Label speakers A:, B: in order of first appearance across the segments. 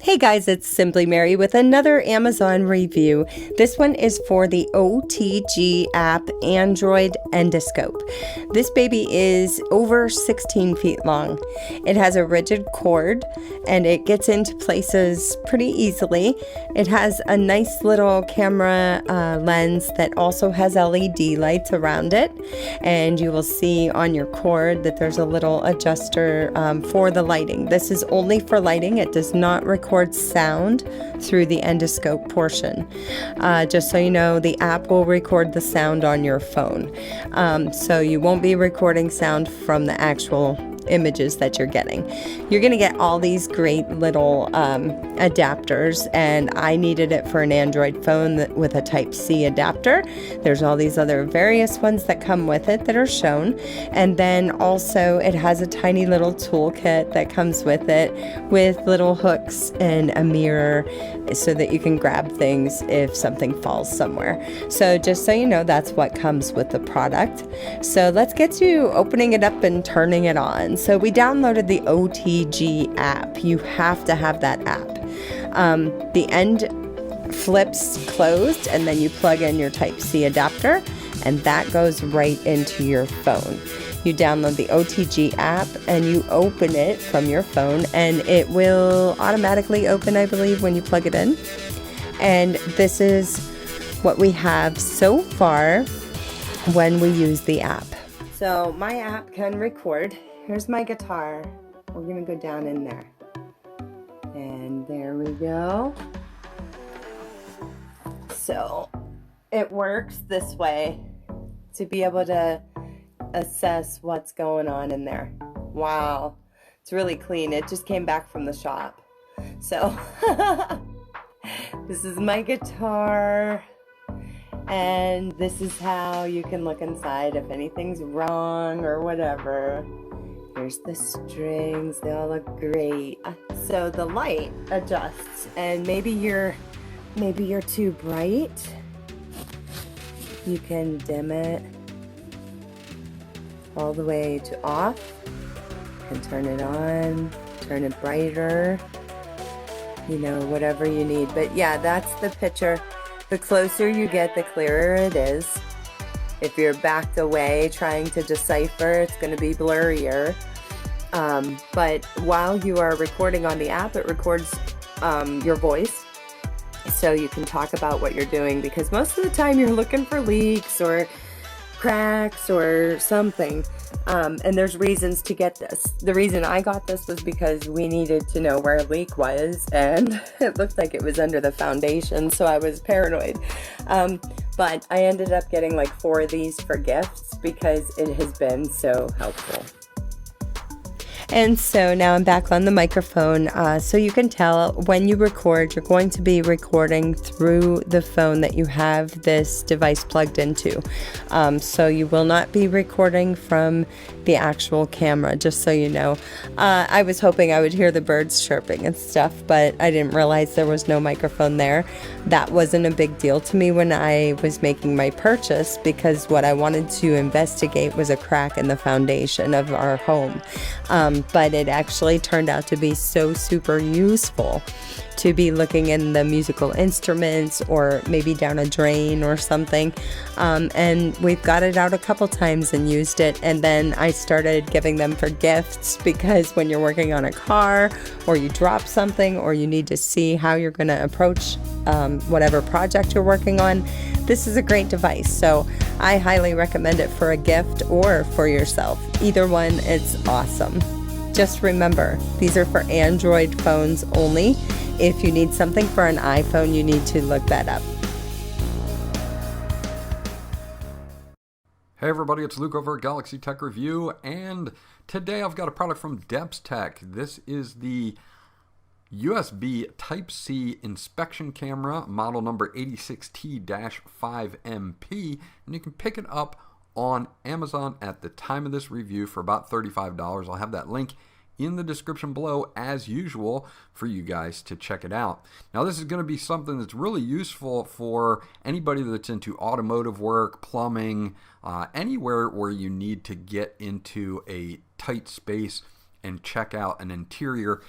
A: Hey guys, it's Simply Mary with another Amazon review. This one is for the OTG app Android Endoscope. This baby is over 16 feet long. It has a rigid cord and it gets into places pretty easily. It has a nice little camera lens that also has LED lights around it, and you will see on your cord that there's a little adjuster for the lighting. This is only for lighting. It does not record sound through the endoscope portion. Just so you know, the app will record the sound on your phone. So you won't be recording sound from the actual images that you're getting. You're going to get all these great little adapters, and I needed it for an Android phone with a Type-C adapter. There's all these other various ones that come with it that are shown, and then also it has a tiny little toolkit that comes with it with little hooks and a mirror so that you can grab things if something falls somewhere. So just so you know, that's what comes with the product. So let's get to opening it up and turning it on. So we downloaded the OTG app. You have to have that app. The end flips closed, and then you plug in your Type-C adapter, and that goes right into your phone. You download the OTG app and you open it from your phone, and it will automatically open, I believe, when you plug it in. And this is what we have so far when we use the app. So my app can record. Here's my guitar. We're gonna go down in there. And there we go. So it works this way to be able to assess what's going on in there. Wow, it's really clean. It just came back from the shop. So this is my guitar, and this is how you can look inside if anything's wrong or whatever. Here's the strings, they all look great. So the light adjusts, and maybe you're too bright. You can dim it all the way to off and turn it on, turn it brighter, you know, whatever you need. But yeah, that's the picture. The closer you get, the clearer it is. If you're backed away trying to decipher, it's going to be blurrier. But while you are recording on the app, it records your voice, so you can talk about what you're doing, because most of the time you're looking for leaks or cracks or something, and there's reasons to get this. The reason I got this was because we needed to know where a leak was, and it looked like it was under the foundation, so I was paranoid. But I ended up getting like 4 of these for gifts because it has been so helpful. And so now I'm back on the microphone, so you can tell when you record, you're going to be recording through the phone that you have this device plugged into. So you will not be recording from the actual camera, just so you know. I was hoping I would hear the birds chirping and stuff, but I didn't realize there was no microphone there. That wasn't a big deal to me when I was making my purchase, because what I wanted to investigate was a crack in the foundation of our home. But it actually turned out to be so super useful to be looking in the musical instruments or maybe down a drain or something. And we've got it out a couple times and used it. And then I started giving them for gifts, because when you're working on a car or you drop something or you need to see how you're going to approach whatever project you're working on, this is a great device. So I highly recommend it for a gift or for yourself. Either one, it's awesome. Just remember, these are for Android phones only. If you need something for an iPhone, you need to look that up.
B: Hey everybody, it's Luke over at Galaxy Tech Review, and today I've got a product from Debs Tech. This is the USB Type-C inspection camera, model number 86T-5MP, and you can pick it up on Amazon at the time of this review for about $35. I'll have that link in the description below as usual for you guys to check it out. Now this is going to be something that's really useful for anybody that's into automotive work, plumbing, anywhere where you need to get into a tight space and check out an interior.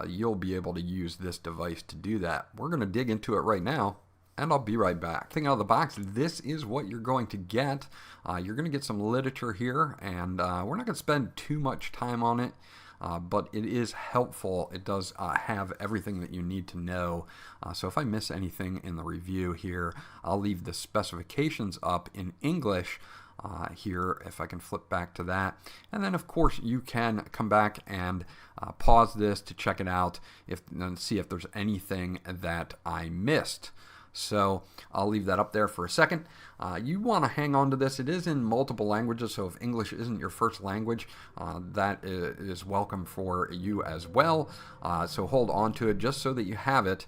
B: you'll be able to use this device to do that. We're going to dig into it right now, and I'll be right back. Thing out of the box, this is what you're going to get. You're going to get some literature here, and we're not going to spend too much time on it. But it is helpful. It does have everything that you need to know. So if I miss anything in the review here, I'll leave the specifications up in English here, if I can flip back to that. And then of course you can come back and pause this to check it out and see if there's anything that I missed. So I'll leave that up there for a second. You want to hang on to this. It is in multiple languages, so if English isn't your first language, that is welcome for you as well. So hold on to it just so that you have it.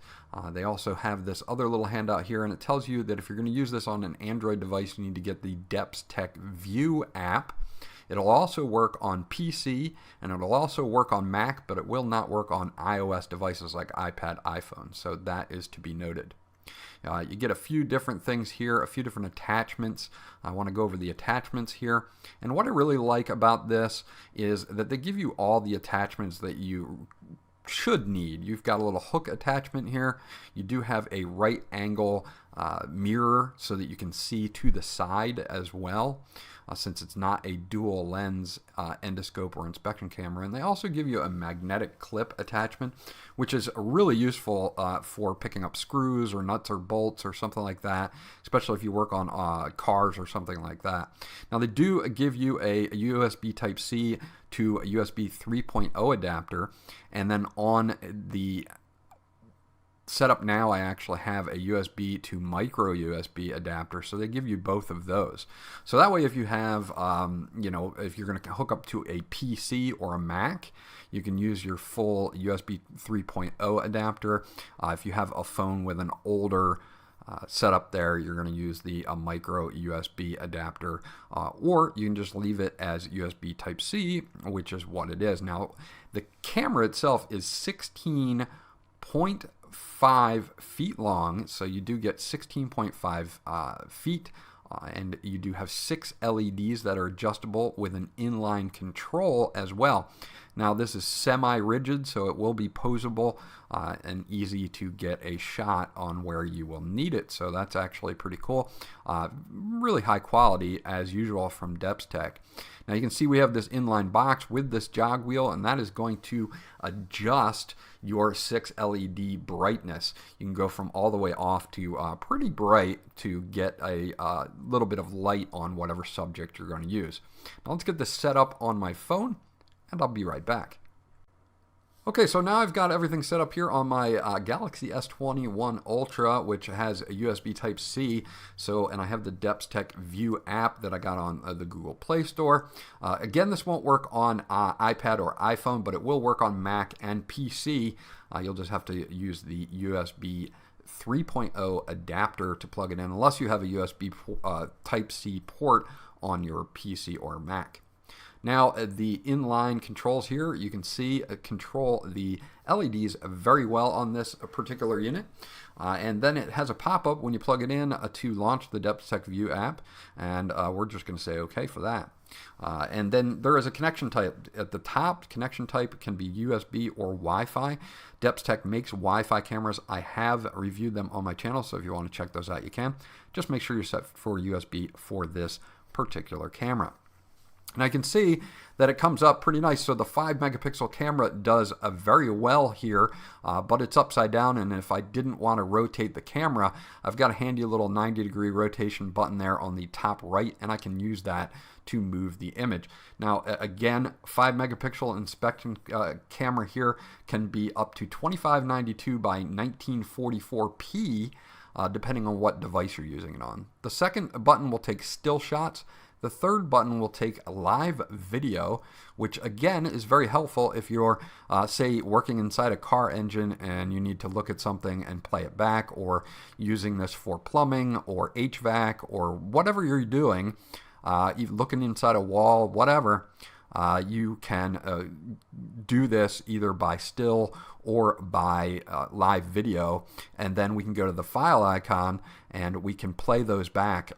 B: They also have this other little handout here, and it tells you that if you're going to use this on an Android device, you need to get the DepthTech View app. It'll also work on PC, and it'll also work on Mac, but it will not work on iOS devices like iPad, iPhone. So that is to be noted. You get a few different things here, a few different attachments. I want to go over the attachments here. And what I really like about this is that they give you all the attachments that you should need. You've got a little hook attachment here. You do have a right angle mirror so that you can see to the side as well, since it's not a dual lens endoscope or inspection camera. And they also give you a magnetic clip attachment, which is really useful for picking up screws or nuts or bolts or something like that, especially if you work on cars or something like that. Now they do give you a USB Type-C to a USB 3.0 adapter, and then on the setup now I actually have a USB to micro USB adapter, so they give you both of those. So that way if you have if you're going to hook up to a PC or a Mac, you can use your full USB 3.0 adapter. If you have a phone with an older setup there, you're going to use the micro USB adapter, or you can just leave it as USB Type-C, which is what it is. Now the camera itself is 16.5 feet long, so you do get 16.5 feet, and you do have 6 LEDs that are adjustable with an inline control as well. Now this is semi-rigid, so it will be posable and easy to get a shot on where you will need it. So that's actually pretty cool. Really high quality as usual from DepthTech. Now you can see we have this inline box with this jog wheel, and that is going to adjust your 6 LED brightness. You can go from all the way off to pretty bright to get a little bit of light on whatever subject you're going to use. Now let's get this set up on my phone, and I'll be right back. Okay, so now I've got everything set up here on my Galaxy S21 Ultra, which has a USB Type-C. And I have the DepthTech View app that I got on the Google Play Store. Again, this won't work on iPad or iPhone, but it will work on Mac and PC. You'll just have to use the USB 3.0 adapter to plug it in, unless you have a USB Type-C port on your PC or Mac. Now the inline controls here, you can see control the LEDs very well on this particular unit. And then it has a pop-up when you plug it in to launch the DepthTech View app, and we're just going to say OK for that. And then there is a connection type. At the top, connection type can be USB or Wi-Fi. DepthTech makes Wi-Fi cameras. I have reviewed them on my channel, so if you want to check those out, you can. Just make sure you're set for USB for this particular camera. And I can see that it comes up pretty nice. So the 5 megapixel camera does very well here, but it's upside down. And if I didn't want to rotate the camera, I've got a handy little 90-degree rotation button there on the top right, and I can use that to move the image. Now, again, 5 megapixel inspection camera here can be up to 2592 by 1944p, depending on what device you're using it on. The second button will take still shots. The third button will take live video, which again is very helpful if you're, say, working inside a car engine and you need to look at something and play it back, or using this for plumbing or HVAC or whatever you're doing, looking inside a wall, whatever. You can do this either by still or by live video, and then we can go to the file icon and we can play those back.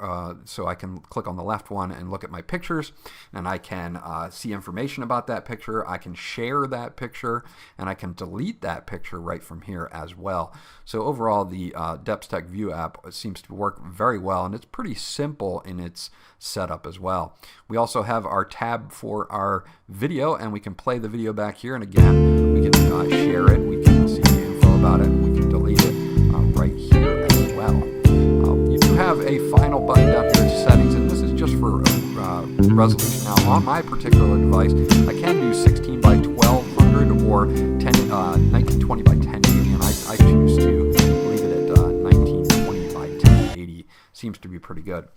B: So I can click on the left one and look at my pictures, and I can see information about that picture. I can share that picture, and I can delete that picture right from here as well. So overall, the DepthTech View app seems to work very well, and it's pretty simple in its setup as well. We also have our tab for our video, and we can play the video back here, and again, we can share it, we can see the info about it, we can delete it right here as well. You do have a final button down here in settings, and this is just for resolution. Now, on my particular device, I can do 16 by 1200 or 1920 by 1080, and I choose to leave it at 1920 by 1080. Seems to be pretty good.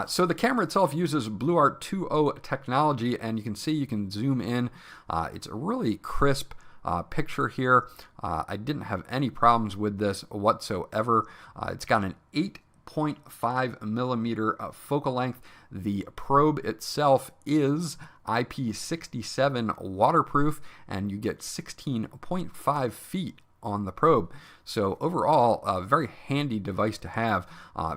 B: So the camera itself uses BlueArt 2.0 technology, and you can see, you can zoom in. It's a really crisp picture here. I didn't have any problems with this whatsoever. It's got an 8.5 millimeter focal length. The probe itself is IP67 waterproof, and you get 16.5 feet on the probe. So overall, a very handy device to have,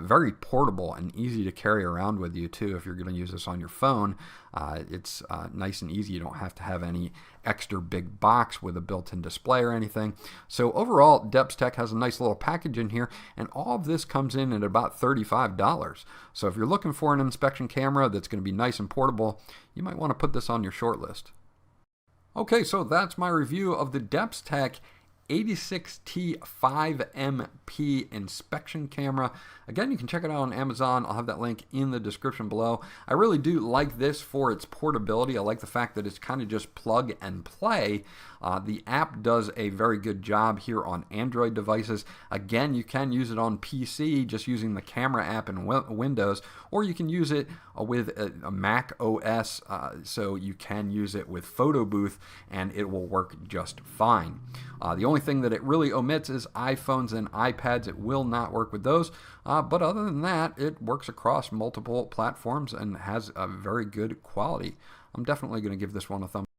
B: very portable and easy to carry around with you too. If you're going to use this on your phone, it's nice and easy. You don't have to have any extra big box with a built-in display or anything. So overall, DepthTech has a nice little package in here, and all of this comes in at about $35. So if you're looking for an inspection camera that's going to be nice and portable, you might want to put this on your short list. Okay, so that's my review of the DepthTech 86T5MP inspection camera. Again, you can check it out on Amazon. I'll have that link in the description below. I really do like this for its portability. I like the fact that it's kind of just plug and play. The app does a very good job here on Android devices. Again, you can use it on PC just using the camera app in Windows, or you can use it with a Mac OS, so you can use it with Photo Booth and it will work just fine. The only thing that it really omits is iPhones and iPads. It will not work with those, but other than that, it works across multiple platforms and has a very good quality. I'm definitely going to give this one a thumbs up.